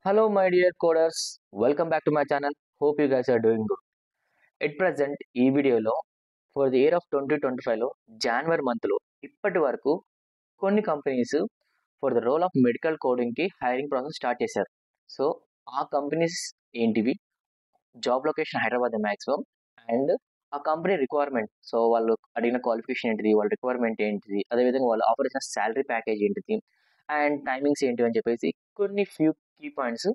Hello, my dear coders. Welcome back to my channel. Hope you guys are doing good. At present, ఈ వీడియోలో for the year of 2025లో జనవరి మంత్లో ఇప్పటి వరకు కొన్ని companies for the role of medical కోడింగ్కి హైరింగ్ ప్రాసెస్ స్టార్ట్ చేశారు. సో ఆ కంపెనీస్ ఏంటివి, job location Hyderabad maximum, and ఆ కంపెనీ రిక్వైర్మెంట్, సో వాళ్ళు అడిగిన క్వాలిఫికేషన్ ఏంటిది, వాళ్ళ రిక్వైర్మెంట్ ఏంటిది, అదేవిధంగా వాళ్ళు ఆఫర్ చేసిన శాలరీ ప్యాకేజ్ ఏంటిది, అండ్ టైమింగ్స్ ఏంటివి అని చెప్పేసి కొన్ని ఫ్యూ కీ పాయింట్స్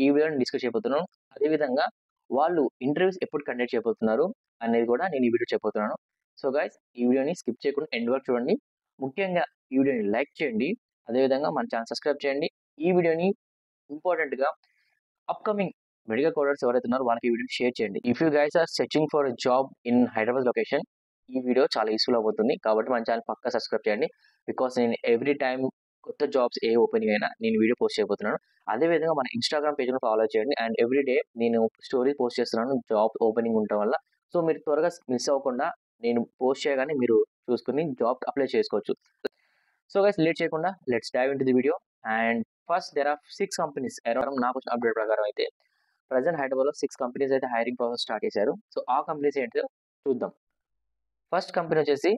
ఈ వీడియోని డిస్కస్ చేయబోతున్నాను. అదేవిధంగా వాళ్ళు ఇంటర్వ్యూస్ ఎప్పుడు కండక్ట్ చేయబోతున్నారు అనేది కూడా నేను ఈ వీడియో చెప్పబోతున్నాను. సో గైస్, ఈ వీడియోని స్కిప్ చేయకుండా ఎండ్ వరకు చూడండి. ముఖ్యంగా ఈ వీడియోని లైక్ చేయండి, అదేవిధంగా మన ఛానల్ సబ్స్క్రైబ్ చేయండి. ఈ వీడియోని ఇంపార్టెంట్గా అప్కమింగ్ మెడికల్ కోడర్స్ ఎవరైతే ఉన్నారో వాళ్ళకి ఈ వీడియోని షేర్ చేయండి. If you guys are searching for job in Hyderabad location, ఈ వీడియో చాలా యూస్ఫుల్ అవుతుంది. కాబట్టి మన ఛానల్ పక్కా సబ్స్క్రైబ్ చేయండి. బికాస్ నేను ఎవ్రీ టైం కొత్త జాబ్స్ ఏ ఓపెనింగ్ అయినా నేను వీడియో పోస్ట్ చేయబోతున్నాను. అదేవిధంగా మన ఇన్స్టాగ్రామ్ పేజ్ను ఫాలో చేయండి. అండ్ ఎవ్రీ డే నేను స్టోరీ పోస్ట్ చేస్తున్నాను జాబ్ ఓపెనింగ్ ఉండటం వల్ల. సో మీరు త్వరగా మిస్ అవ్వకుండా నేను పోస్ట్ చేయగానే మీరు చూసుకుని జాబ్ అప్లై చేసుకోవచ్చు. సో గైస్, లేట్ చేయకుండా let's dive into the video. And first there are 6 companies. Around నాకు వచ్చిన అప్డేట్ ప్రకారం అయితే ప్రజెంట్ హైదరాబాద్లో 6 కంపెనీస్ అయితే హైరింగ్ ప్రాసెస్ స్టార్ట్ చేశారు. సో ఆ కంపెనీస్ ఏంటో చూద్దాం. ఫస్ట్ కంపెనీ వచ్చేసి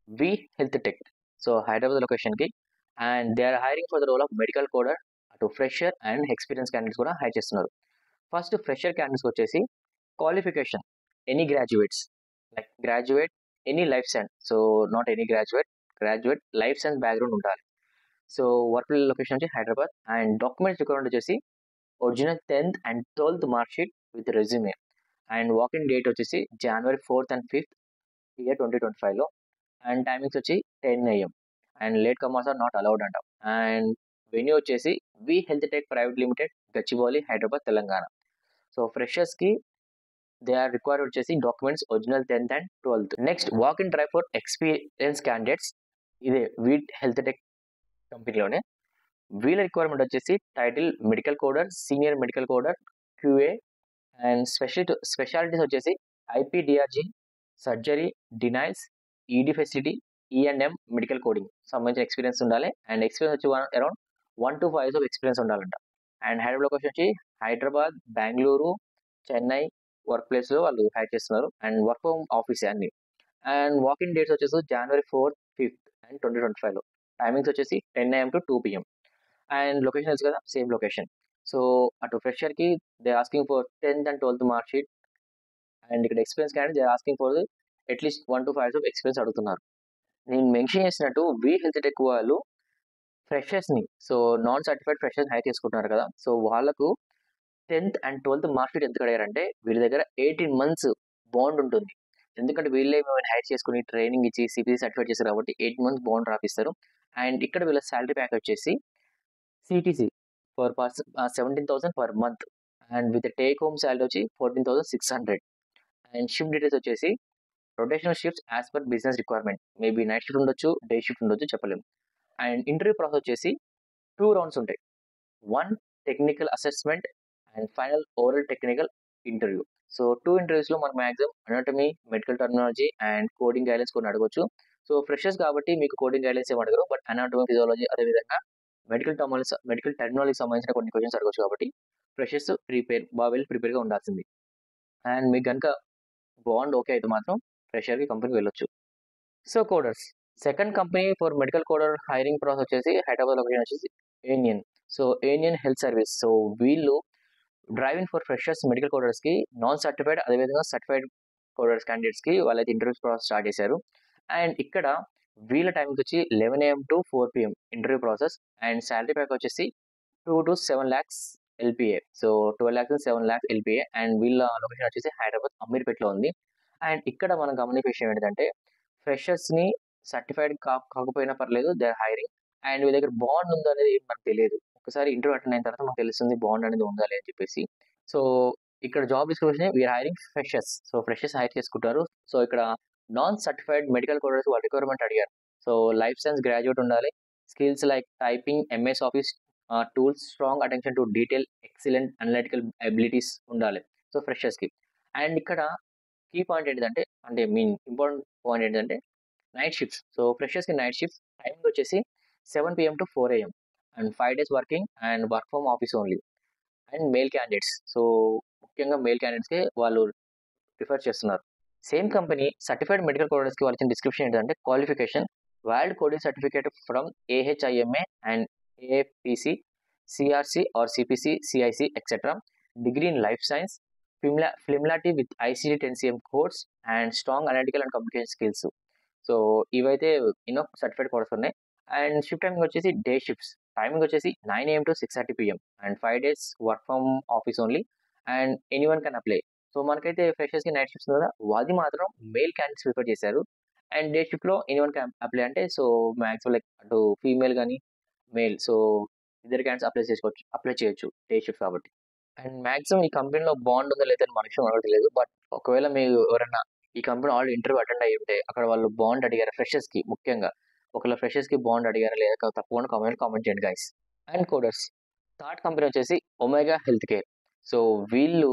V health tech. So Hyderabad లొకేషన్కి, and they are hiring for the role of medical coder. అటు ఫ్రెషర్ అండ్ ఎక్స్పీరియన్స్ క్యాండిడేట్స్ కూడా హైర్ చేస్తున్నారు. ఫస్ట్ ఫ్రెషర్ క్యాండిడేట్స్ వచ్చేసి qualification any graduates, like graduate any life science. So not any graduate life science background ఉండాలి. So work location వచ్చి Hyderabad. And documents requirement వచ్చేసి original 10th and 12th mark sheet with resume. And walking date వచ్చేసి January 4th and 5th year 2025లో. And timings వచ్చి 10 AM. And late comers are not allowed అంట. And venue వచ్చేసి V health tech private limited, Gachibowli, Hyderabad, Telangana. So ఫ్రెషర్స్కి they are required వచ్చేసి documents original 10th and 12th. Next walk in drive for experience candidates. ఇదే వీట్ health tech కంపెనీలోనే. వీళ్ళ requirement వచ్చేసి title medical coder, senior medical coder, QA. And specialities వచ్చేసి IPDRG, surgery, denials, ED facility, EMM, medical coding సంబంధించిన experience ఉండాలి. And experience వచ్చి around 1 to 5 years of experience ఉండాలంట. అండ్ హైదరాబాద్ లొకేషన్ వచ్చి హైదరాబాద్, బెంగళూరు, చెన్నై వర్క్ ప్లేస్లో వాళ్ళు హైర్ చేస్తున్నారు. అండ్ వర్క్ ఫ్రమ్ ఆఫీస్ అన్ని. అండ్ వాకింగ్ డేట్స్ వచ్చేసి January 4th, 5th and 2025లో. టైమింగ్స్ వచ్చేసి 10 AM to 2 PM. And location తెలుసు కదా, సేమ్ లొకేషన్. సో అటు ఫ్రెషర్కి they asking for 10th and 12th mark sheet. And ఇక్కడ experience candidate they asking for at least 1 to 5 years of experience అడుగుతున్నారు. నేను mention చేసినట్టు V health tech వాళ్ళు ఫ్రెషర్స్ని, so non certified freshers hire చేసుకుంటున్నారు కదా. So వాళ్ళకు 10th and 12th mark sheet ఎందుకు అడిగారంటే వీళ్ళ దగ్గర 18 months బాండ్ ఉంటుంది. ఎందుకంటే వీళ్ళే మేము హైర్ చేసుకుని ట్రైనింగ్ ఇచ్చి సిపిసి సర్టిఫైడ్ చేస్తారు కాబట్టి 8 months బాండ్ రాపిస్తారు. అండ్ ఇక్కడ వీళ్ళ శాలరీ ప్యాక్ వచ్చేసి CTC for 17,000 per month. And with take home salary వచ్చి 14,600. అండ్ షిఫ్ట్ డీటెయిల్స్ వచ్చేసి rotational shifts as per business requirement. Maybe night shift ఉండొచ్చు, డే షిఫ్ట్ ఉండొచ్చు, చెప్పలేము. అండ్ ఇంటర్వ్యూ ప్రాసెస్ వచ్చేసి 2 rounds ఉంటాయి. 1 technical assessment and final oral technical interview. So 2 interviews మనకు maximum anatomy, medical terminology and coding guidelines కొన్ని అడగొచ్చు. So freshers కాబట్టి మీకు కోడింగ్ గైడ్లైన్స్ ఏమి అడగరు, బట్ అనాటమీ, ఫిజియాలజీ, అదేవిధంగా మెడికల్ టెర్మినాలజీ సంబంధించిన కొన్ని క్వశ్చన్స్ అడగొచ్చు. కాబట్టి ఫ్రెషర్స్ ప్రిపేర్గా ఉండాల్సింది. అండ్ మీకు కనుక బాండ్ ఓకే అయితే మాత్రం ఫ్రెషర్కి కంపెనీకి వెళ్ళొచ్చు. So coders, second company for medical coder hiring process వచ్చేసి హైదరాబాద్ లొకేషన్ వచ్చేసి ఏనియన్. సో ఏనియన్ హెల్త్ సర్వీస్. సో వీళ్ళు డ్రైవింగ్ ఫర్ ఫ్రెషర్స్ మెడికల్ కోడర్స్కి, నాన్ సర్టిఫైడ్ అదేవిధంగా సర్టిఫైడ్ కోడర్స్ క్యాండిడేట్స్కి వాళ్ళైతే ఇంటర్వ్యూస్ ప్రాసెస్ స్టార్ట్ చేశారు. అండ్ ఇక్కడ వీళ్ళ టైంకి వచ్చి 11 AM to 4 PM interview process. And salary pack వచ్చేసి 2 to 7 lakhs LPA. So 12 lakhs and 7 lakhs LPA. And వీళ్ళ లొకేషన్ వచ్చేసి హైదరాబాద్ అమీర్పేటలో ఉంది. అండ్ ఇక్కడ మనం గమనించే విషయం ఏంటంటే ఫ్రెషర్స్ని సర్టిఫైడ్ కాకపోయినా పర్లేదు, దే ఆర్ హైరింగ్. అండ్ వీళ్ళ దగ్గర బాండ్ ఉందో అనేది మనకు తెలియదు. ఒకసారి ఇంటర్వ్యూ అటెండ్ అయిన తర్వాత మనకు తెలుస్తుంది బాండ్ అనేది ఉండాలి అని చెప్పేసి. సో ఇక్కడ job description we're hiring freshers. So freshers hire చేసుకుంటారు. సో ఇక్కడ నాన్ సర్టిఫైడ్ మెడికల్ కోడర్స్ వాళ్ళ రిక్వైర్మెంట్ అడిగారు. సో లైఫ్ సైన్స్ గ్రాడ్యుయేట్ ఉండాలి. Skills like typing, MS office tools, strong attention to detail, excellent analytical abilities ఉండాలి. So ఫ్రెషర్స్కి. And ఇక్కడ key point ఏంటంటే, అంటే మీన్ ఇంపార్టెంట్ పాయింట్ ఏంటంటే నైట్ షిఫ్ట్స్. సో ఫ్రెషర్స్కి నైట్ షిఫ్ట్స్ టైమింగ్ వచ్చేసి 7 PM to 4 AM. And 5 days working and work from office only. And male candidates. So ముఖ్యంగా male క్యాండిడేట్స్‌కే వాళ్ళు ప్రిఫర్ చేస్తున్నారు. సేమ్ కంపెనీ సర్టిఫైడ్ మెడికల్ కోడర్స్‌కి వాళ్ళు ఇచ్చిన డిస్క్రిప్షన్ ఏంటంటే qualification valid coding certificate from AHIMA and AFPC, CRC or CPC, CIC, etc. Degree in life science, familiarity with ICD-10 CM codes and strong analytical and communication skills. So ఇవైతే certified course ఉన్నాయి. And shift timing వచ్చేసి day shifts. Timing వచ్చేసి 9 AM to 6:30 PM and 5 days work from office only and anyone can apply. So మనకైతే ఫ్రెషర్స్‌కి night shifts కదా! అది మాత్రం male candidates prefer చేశారు. అండ్ డే షిఫ్ట్‌లో ఎనీవన్ కెన్ అప్లై అంటే సో మాక్సిమం లైక్ అటు ఫీమేల్ గాని, మేల్ సో ఇద్దరు క్యాండిడేట్స్ అప్లై చేయొచ్చు డే షిఫ్ట్ కాబట్టి. అండ్ మాక్సిమం ఈ కంపెనీలో బాండ్ ఉందో లేదో అని మన విషయం మనకు తెలియదు. బట్ ఒకవేళ మీరు ఎవరైనా ఈ కంపెనీ ఆల్రెడీ ఇంటర్వ్యూ అటెండ్ అయ్యి ఉంటే అక్కడ వాళ్ళు బాండ్ అడిగారు ఫ్రెషర్స్‌కి ముఖ్యంగా. ఒకవేళ ఫ్రెషర్స్‌కి బాండ్ అడిగారా లేదా తప్పకుండా కామెంట్ చేయండి guys. And coders. Third company వచ్చేసి ఒమేగా హెల్త్ కేర్. సో వీళ్ళు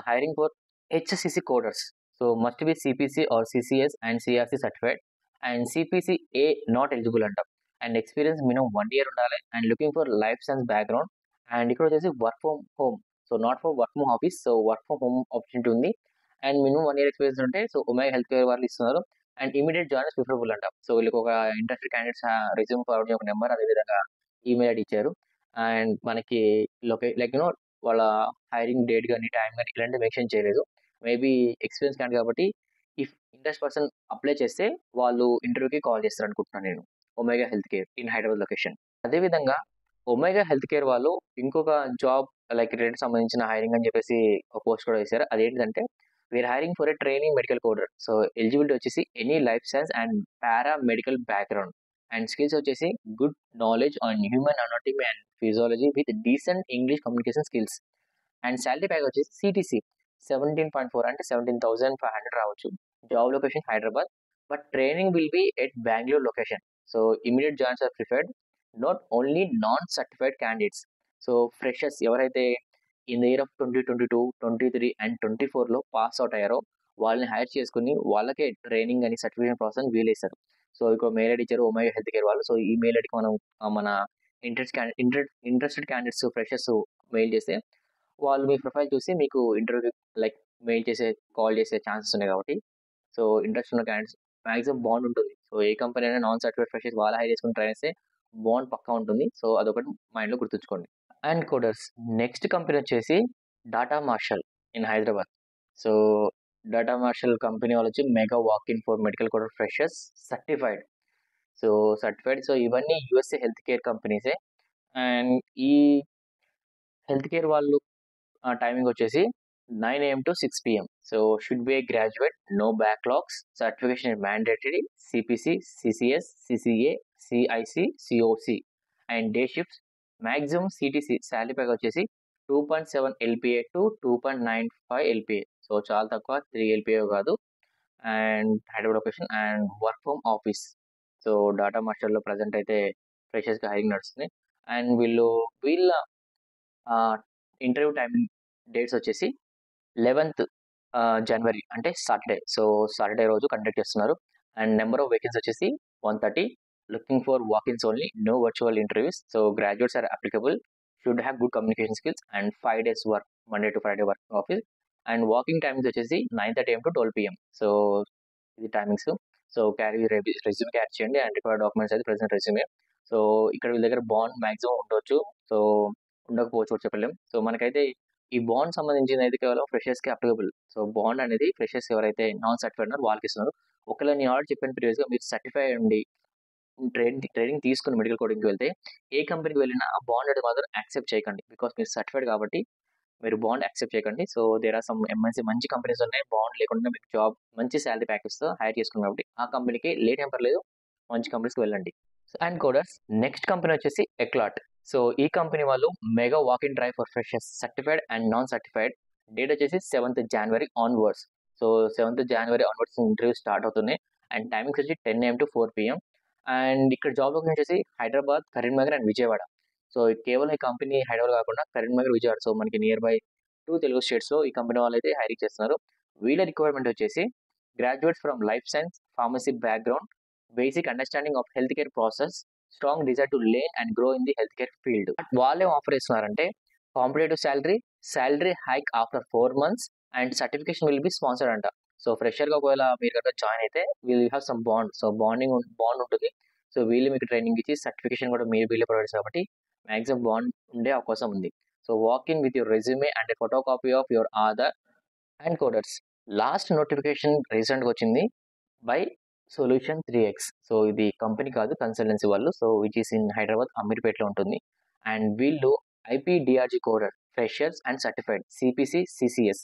hiring for HCC coders. So must be CPC or CCS and CRC certified and CPC-A not eligible అంట. అండ్ ఎక్స్పీరియన్స్ మినిమం 1 year ఉండాలి and looking for life science background. And ఇక్కడ వచ్చేసి work from home. So not for work from office. So work from home opportunity ఉంది. And minimum 1 year experience ఉంటే so omega health care వాళ్ళు ఇస్తున్నారు. And immediate joiners preferable అంట. So వీళ్ళకి ఒక interested candidates resume forward చేయడం ఒక number అదేవిధంగా ఈమెయిల్ ఐడి ఇచ్చారు. అండ్ మనకి లైక్ వాళ్ళ హైరింగ్ డేట్ గాని, టైం గాని ఇలాంటివి మెన్షన్ చేయలేదు. మేబీ ఎక్స్పీరియన్స్ క్యాండిడేట్ కాబట్టి ఇఫ్ ఇంట్రెస్ట్ పర్సన్ అప్లై చేస్తే వాళ్ళు ఇంటర్వ్యూకి కాల్ చేస్తారనుకుంటున్నాను నేను. Omega health care in Hyderabad location. అదేవిధంగా ఒమేగా హెల్త్ కేర్ వాళ్ళు ఇంకొక జాబ్ లైక్ రిలేటెడ్ సంబంధించిన హైరింగ్ అని చెప్పేసి ఒక పోస్ట్ కూడా వేశారు. అదేంటంటే we're hiring for a training medical coder. So eligibility వచ్చేసి any life science and paramedical background. And skills వచ్చేసి good knowledge on human anatomy and physiology with decent English communication skills. And salary package వచ్చేసి CTC 17.4 అంటే 17,500 రావచ్చు. Job location Hyderabad. But training will be at Bengaluru location. So immediate joins are preferred. Not only non certified candidates. So freshers ఎవరైతే in the year of 2022, 23 and 24లో pass out అయ్యారో వాళ్ళని hire చేసుకుని వాళ్ళకే training అని సర్టిఫికేషన్ ప్రాసెస్ అని వీలేశారు. So ఇక్కడ mail ID ఇచ్చారు ఒమేగా హెల్త్ కేర్ వాళ్ళు. సో ఈ మెయిల్ ఐడికి మనం మన ఇంట్రెస్టెడ్ క్యాండిడేట్స్ ఫ్రెషర్స్ మెయిల్ చేస్తే వాళ్ళు మీ ప్రొఫైల్ చూసి మీకు ఇంటర్వ్యూ లైక్ మెయిల్ చేసే, కాల్ చేసే ఛాన్సెస్ ఉన్నాయి కాబట్టి సో ఇంట్రెస్ట్ ఉన్న క్యాండిడేట్స్ మాక్సిమం బాండ్ ఉంటుంది. సో ఏ కంపెనీ అయినా నాన్ సర్టిఫైడ్ ఫ్రెషర్స్ వాళ్ళు హైర్ చేసుకుని ట్రై చేస్తే బాండ్ పక్కా ఉంటుంది. సో అదొకటి మైండ్‌లో గుర్తుంచుకోండి. అండ్ కోడర్స్ నెక్స్ట్ కంపెనీ వచ్చేసి data marshal in Hyderabad. So data marshal company వాళ్ళు వచ్చి mega walk in for medical coder freshers certified. So ఇవన్నీ USA హెల్త్ కేర్ కంపెనీసే. అండ్ ఈ హెల్త్ కేర్ వాళ్ళు టైమింగ్ వచ్చేసి 9 AM to 6 PM. So should be a graduate, no backlogs, certification is mandatory, CPC, CCS, CCA, CIC, COC and day shifts. Maximum CTC salary package వచ్చేసి 2.7 LPA to 2.95 LPA. So చాలా తక్కువ 3 LPA కాదు. And Hyderabad location and work from office. So data మాస్టర్‌లో present అయితే ఫ్రెషర్స్‌కి hiring నడుస్తుంది. అండ్ వీళ్ళ ఇంటర్వ్యూ టైమింగ్ డేట్స్ వచ్చేసి 11th జనవరి అంటే సాటర్డే. సో సాటర్డే రోజు కండక్ట్ చేస్తున్నారు. అండ్ నెంబర్ ఆఫ్ వేకెన్సీ వచ్చేసి 130. Looking for walk ins only, no virtual interviews. So graduates are applicable, should have good communication skills and 5 days work, Monday to Friday work office. And walking timings వచ్చేసి 9:30 AM to 12 PM. So ఇది timings. So resume carry చేయండి and required documents అయితే present resume. So ఇక్కడ వీళ్ళ దగ్గర bond maximum ఉండొచ్చు. So ఉండకపోవచ్చు కూడా చెప్పలేం. సో మనకైతే ఈ బాండ్ సంబంధించింది అయితే కేవలం ఫ్రెషర్స్‌కి అప్లికబుల్. సో బాండ్ అనేది ఫ్రెషర్స్ ఎవరైతే నాన్ సర్టిఫైడ్ ఉన్నారో వాళ్ళకి ఇస్తున్నారు. ఒకవేళ నేను ఆల్రెడీ చెప్పాను ప్రీవియస్‌గా మీరు సర్టిఫై ఉండి ట్రైనింగ్ తీసుకొని మెడికల్ కోడింగ్‌కి వెళ్తే ఏ కంపెనీకి వెళ్ళినా ఆ బాండ్ అనేది మాత్రం యాక్సెప్ట్ చేయకండి. బికాస్ మీరు సర్టిఫైడ్ కాబట్టి మీరు బాండ్ యాక్సెప్ట్ చేయకండి. So there are some MNC మంచి కంపెనీస్ ఉన్నాయి. బాండ్ లేకుండా మీకు జాబ్ మంచి సాలరీ ప్యాకేజ్‌తో హైర్ చేసుకున్నారు కాబట్టి ఆ కంపెనీకి లేట్ ఏం పర్లేదు. మంచి కంపెనీస్‌కి వెళ్ళండి. అండ్ కోడర్స్ నెక్స్ట్ కంపెనీ వచ్చేసి ఎక్లాట్. సో ఈ కంపెనీ వాళ్ళు mega walk in drive for freshers certified and non certified. Date వచ్చేసి 7th January onwards. So 7th January onwards interview start అవుతున్నాయి. అండ్ టైమింగ్స్ వచ్చి 10 AM to 4 PM. అండ్ ఇక్కడ job location వచ్చేసి Hyderabad, Karimnagar and Vijayawada. So కేవలం ఈ company Hyderabad కాకుండా Karimnagar, Vijayawada so మనకి near by 2 Telugu స్టేట్స్‌లో ఈ కంపెనీ వాళ్ళైతే హైరింగ్ చేస్తున్నారు. వీళ్ళ రిక్వైర్మెంట్ వచ్చేసి graduates from life science, pharmacy background, basic understanding of health care process, strong desire to learn and grow in the health care field. వాళ్ళేం ఆఫర్ చేస్తున్నారంటే competitive salary hike after 4 months and certification will be sponsored అంట. So ఫ్రెషర్గా ఒకవేళ మీరు కనుక join అయితే will have some bond. So bond ఉంటుంది. So వీళ్ళు మీకు ట్రైనింగ్ ఇచ్చి సర్టిఫికేషన్ కూడా వీళ్ళే ప్రొవైడ్ కాబట్టి మ్యాక్సిమం బాండ్ ఉండే అవకాశం ఉంది. So walk in with your resume and photo copy of your Aadhaar and coders. Last notification రీసెంట్గా వచ్చింది బై సొల్యూషన్ 3x. సో ఇది కంపెనీ కాదు, కన్సల్టెన్సీ వాళ్ళు. So which is in Hyderabad అమీర్పేట్లో ఉంటుంది. అండ్ వీళ్ళు IPDRG coder freshers and certified CPC CCS.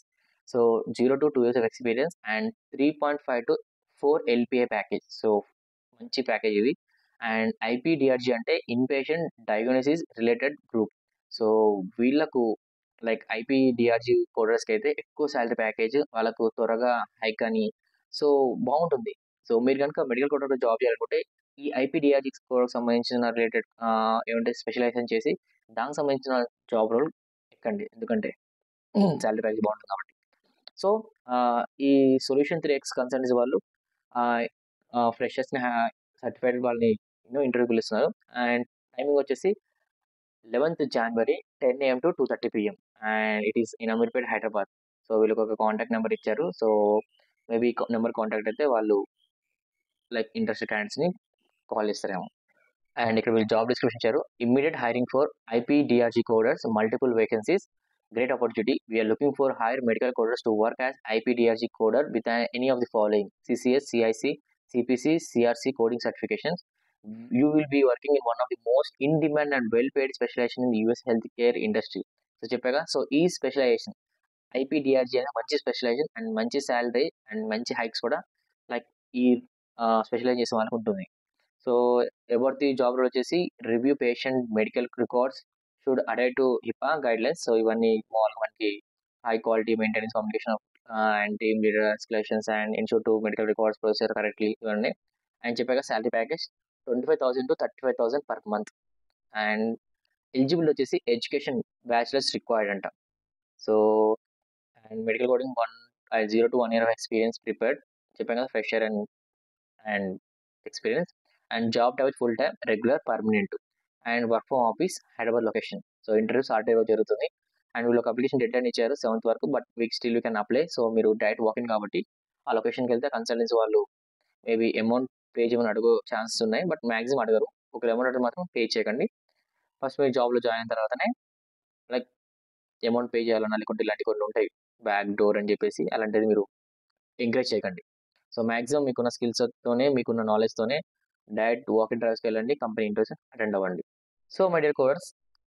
So 0 to 2 years of experience and 3.5 to 4 LPA package. So మంచి package ఇది. అండ్ IPDRG అంటే inpatient diagnosis related group. So వీళ్ళకు like IPDRG కోడర్స్కి అయితే ఎక్కువ salary package, వాళ్ళకు త్వరగా హైక్ అని. సో బాగుంటుంది. సో మీరు కనుక మెడికల్ కోడర్లో జాబ్ చేయాలనుకుంటే ఈ IPDRG కోడర్కి సంబంధించిన రిలేటెడ్ ఏమంటే స్పెషలైజేషన్ చేసి దానికి సంబంధించిన జాబ్ రోల్ ఎక్కండి, ఎందుకంటే శాలరీ ప్యాకేజ్ బాగుంటుంది కాబట్టి. సో ఈ సొల్యూషన్ 3x కన్సల్టెన్సీ వాళ్ళు ఫ్రెషర్స్ని సర్టిఫైడ్ వాళ్ళని ఇంటర్వ్యూ పిలుస్తున్నారు. అండ్ టైమింగ్ వచ్చేసి 11th January 10 AM to 2:30 PM and it is in Ameerpet Hyderabad. So వీళ్ళకి ఒక కాంటాక్ట్ నెంబర్ ఇచ్చారు. సో మేబీ నెంబర్ కాంటాక్ట్ అయితే వాళ్ళు లైక్ ఇంట్రెస్టెడ్ క్యాండిడేట్స్ని కాల్ చేస్తారేమో. అండ్ ఇక్కడ వీళ్ళు జాబ్ డిస్క్రిప్షన్ ఇచ్చారు. Immediate hiring for IPDRG coders, multiple vacancies, great opportunity. We are looking for hire medical coders to work as IPDRG coder with any of the following: CCS, CIC, CPC, CRC coding certifications. You will be working in one of the most in-demand and well-paid specialization in the US healthcare industry. So చెప్పాగా, so ఈ specialization IPDRG అనే మంచి specialization and మంచి salary and మంచి hikes కూడా like ఈ specialize చేసే వాళ్ళకి ఉంటుంది. So about the job role వచ్చేసి review patient medical records should adhere to HIPAA guidelines. So ఇవన్నీ మామూలుగా మనకి high quality maintenance communication and team leader escalations and ensure to medical records processor correctly ఇవన్నీ. And చెప్పాక salary package 25,000 to 35,000 per month. And eligible వచ్చేసి education bachelors required అంట. So and medical coding 0 to 1 year of experience prepared చెప్పాను కదా, fresher and experience. And job type full time, regular, permanent and work from office, Hyderabad location. So interview Saturday రోజు జరుగుతుంది. And వీళ్ళు ఒక application dead line ఇచ్చారు 7th వరకు, but week still you can apply. So మీరు direct walk-in కాబట్టి ఆ లొకేషన్కి వెళ్తే కన్సల్టెన్సీ వాళ్ళు మేబీ అమౌంట్ పే చేయమని అడుగు ఛాన్సెస్ ఉన్నాయి, బట్ మ్యాక్సిమం అడగరు. ఒకవేళ అమౌంట్ అడిగితే మాత్రం పే చేయకండి. ఫస్ట్ మీరు జాబ్లో జాయిన్ అయిన తర్వాతనే లైక్ అమౌంట్ పే చేయాలన్నా లేకుంటే ఇలాంటి కొన్ని ఉంటాయి బ్యాక్ డోర్ అని చెప్పేసి, అలాంటిది మీరు ఎంకరేజ్ చేయకండి. సో మ్యాక్సిమం మీకున్న స్కిల్స్తోనే మీకున్న నాలెడ్జ్తోనే డైరెక్ట్ వాకిన్ డ్రైవ్స్కి వెళ్ళండి, కంపెనీ ఇంటర్వ్యూస్ అటెండ్ అవ్వండి. సో మై డియర్ కోడర్స్,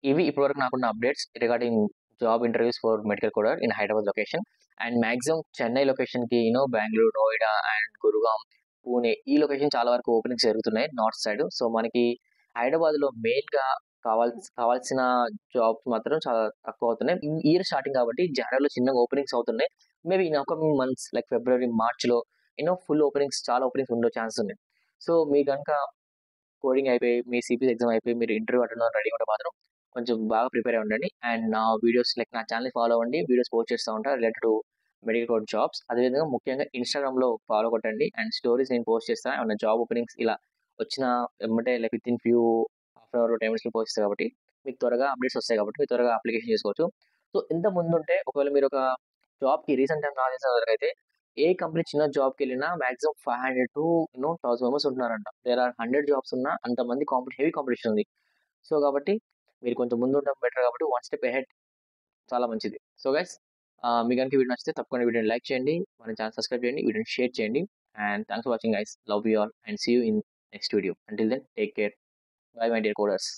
ఇవి ఇప్పటివరకు నాకున్న updates regarding job interviews for medical కోడర్ in Hyderabad location. And maximum Chennai లొకేషన్కి బెంగళూరు, నోయిడా అండ్ గురుగాం, పూణే ఈ లొకేషన్ చాలా వరకు ఓపెనింగ్స్ జరుగుతున్నాయి నార్త్ సైడ్. సో మనకి హైదరాబాద్లో మెయిన్గా కావాల్సిన జాబ్స్ మాత్రం చాలా తక్కువ అవుతున్నాయి. ఈ ఇయర్ స్టార్టింగ్ కాబట్టి జనవరిలో చిన్నగా ఓపెనింగ్స్ అవుతున్నాయి. Maybe in upcoming months like February, మార్చ్లో ఫుల్ ఓపెనింగ్స్, చాలా ఓపెనింగ్స్ ఉండే ఛాన్స్ ఉన్నాయి. సో మీ కనుక కోడింగ్ అయిపోయి మీ CPC ఎగ్జామ్ అయిపోయి మీరు ఇంటర్వ్యూ అటెండ్ రెడీ ఉంటే మాత్రం కొంచెం బాగా ప్రిపేర్ అయి ఉండండి. అండ్ నా వీడియోస్ లైక్ నా ఛానల్ ఫాలో అవ్వండి, వీడియోస్ పోస్ట్ చేస్తూ ఉంటాను related to medical code jobs. అదేవిధంగా ముఖ్యంగా ఇన్స్టాగ్రామ్లో ఫాలో కొట్టండి. అండ్ స్టోరీస్ నేను పోస్ట్ చేస్తాను, ఏమన్నా జాబ్ ఓపెనింగ్స్ ఇలా వచ్చిన వెంబటే like within few half an hour 10 minutes post చేస్తాయి కాబట్టి మీకు త్వరగా అప్డేట్స్ వస్తాయి కాబట్టి మీరు త్వరగా అప్లికేషన్ చేసుకోవచ్చు. సో ఎంత ముందుంటే ఒకవేళ మీరు ఒక జాబ్కి రీసెంట్ టైం నాకు తెలిసిన వరకు అయితే ఏ కంపెనీ చిన్న జాబ్కి వెళ్ళినా మాక్సిమం 500 to 1000 మెంబర్స్ ఉంటున్నారంట. దేర్ ఆర్ 100 జాబ్స్ ఉన్నా అంతమంది హెవీ కాంపిటీషన్ ఉంది. సో కాబట్టి మీరు కొంచెం ముందు ఉండడం బెటర్ కాబట్టి వన్ స్టెప్ అహెడ్ చాలా మంచిది. సో గైస్, మీ కనుక వీడియో నచ్చితే తప్పకుండా వీడియోని లైక్ చేయండి, మన ఛానల్ సబ్స్క్రైబ్ చేయండి, వీడియోని షేర్ చేయండి. And thanks for watching guys. Love you all and see you in next video. Until then take care. Bye my dear coders.